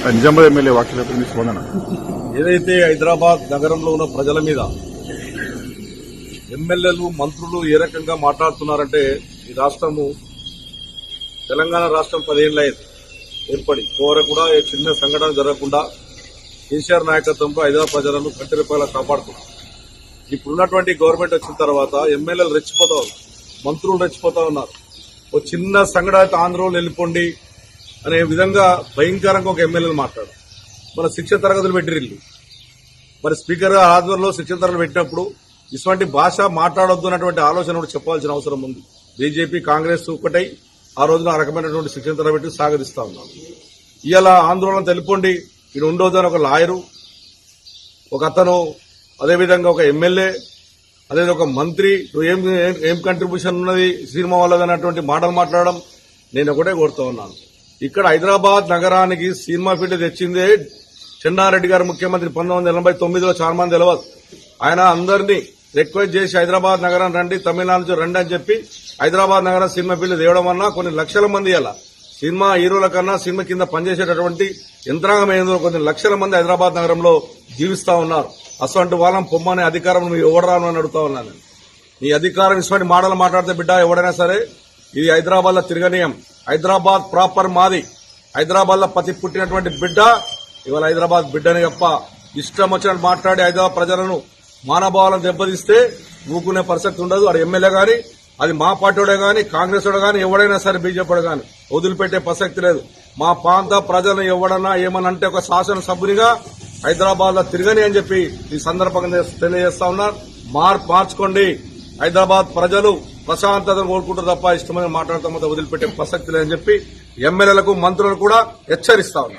Nizamabad MLA వ్యాఖ్యలపై మీ స్పందన. ఏదైతే హైదరాబాద్ నగరంలో ఉన్న ప్రజల మీద ఎమ్మెల్యేలు మంత్రులు ఏ రకంగా మాట్లాడుతున్నారంటే, ఈ రాష్ట్రము తెలంగాణ రాష్ట్రం 10 ఏళ్ల ఏర్పడి కోర కూడా చిన్న సంఘటన జరగకుండా కేసీఆర్ నాయకత్వంలో హైదరాబాద్ ప్రజలను కంటి రూపాయల కాపాడుతున్నారు. ఇప్పుడున్నటువంటి గవర్నమెంట్ వచ్చిన తర్వాత ఎమ్మెల్యేలు రెచ్చిపోతా ఉన్నారు, మంత్రులు రెచ్చిపోతా ఉన్నారు. ఓ చిన్న సంఘటన ఆంధ్రలో వెళ్ళిపోండి అనే విధంగా భయంకరంగా ఒక ఎమ్మెల్యేలు మాట్లాడు. మన శిక్షణ తరగతులు పెట్టిరిల్లు, మరి స్పీకర్ ఆధ్వర్యంలో శిక్షణ తరగతులు పెట్టినప్పుడు ఇటువంటి భాష మాట్లాడొద్దు అన్నటువంటి ఆలోచన కూడా చెప్పాల్సిన అవసరం ఉంది. బీజేపీ కాంగ్రెస్ ఒకటై ఆ రోజున ఆ రకమైనటువంటి శిక్షణ తరగతి పెట్టి సాగరిస్తా ఉన్నాం. ఇవాళ ఆందోళన తెలిపండి ఇక్కడ ఉండొద్దని ఒక లాయరు, ఒక అతను, అదేవిధంగా ఒక ఎమ్మెల్యే, అదే ఒక మంత్రి ఏం కంట్రిబ్యూషన్ ఉన్నది సినిమా వాళ్ళది అన్నటువంటి మాటలు మాట్లాడడం నేను ఒకటే కోరుతా ఉన్నాను. ఇక్కడ హైదరాబాద్ నగరానికి సినిమా ఫీల్డ్ తెచ్చిందే చెన్నారెడ్డి గారు ముఖ్యమంత్రి 1989లో. చాలా మంది తెలియదు. ఆయన అందరినీ రిక్వెస్ట్ చేసి హైదరాబాద్ నగరం రండి, తమిళనాడు నుంచి రండి అని చెప్పి హైదరాబాద్ నగరం సినిమా ఫీల్డ్ తేవడం వల్ల కొన్ని లక్షల మంది అలా సినిమా హీరోల కన్నా సినిమా కింద పనిచేసేటటువంటి యంత్రాంగం ఏందో కొన్ని లక్షల మంది హైదరాబాద్ నగరంలో జీవిస్తా ఉన్నారు. అసలు వాళ్ళం పొమ్మనే అధికారం నువ్వు ఎవడరాను అని అడుగుతా ఉన్నాను. నీ అధికారం ఇటువంటి మాటలు మాట్లాడితే బిడ్డ ఎవడైనా సరే ఇది హైదరాబాద్ లో తిరగనీయం. హైదరాబాద్ ప్రాపర్ మాది. హైదరాబాద్ లో పతి పుట్టినటువంటి బిడ్డ ఇవాళ హైదరాబాద్ బిడ్డని తప్ప ఇష్టం వచ్చినట్టు మాట్లాడి హైదరాబాద్ ప్రజలను మానభావాలను దెబ్బతీస్తే ఊకునే పరిస్థితి ఉండదు. అది ఎమ్మెల్యే గాని, అది మా పార్టీడే గాని, కాంగ్రెస్ గాని, ఎవడైనా సరే బీజేపీ గాని వదిలిపెట్టే ప్రసక్తి లేదు. మా ప్రాంత ప్రజలను ఎవడన్నా ఏమనంటే ఒక శాసనసభ్యునిగా హైదరాబాద్ లో తిరగని అని చెప్పి ఈ సందర్భంగా తెలియజేస్తా ఉన్నారు. మార్చుకోండి. హైదరాబాద్ ప్రజలు ప్రశాంతతను కోరుకుంటారు తప్ప ఇష్టమైన మాట్లాడతాం వదిలిపెట్టే ప్రసక్తి లేదని చెప్పి ఎమ్మెల్యేలకు మంత్రులకు కూడా హెచ్చరిస్తా ఉన్నారు.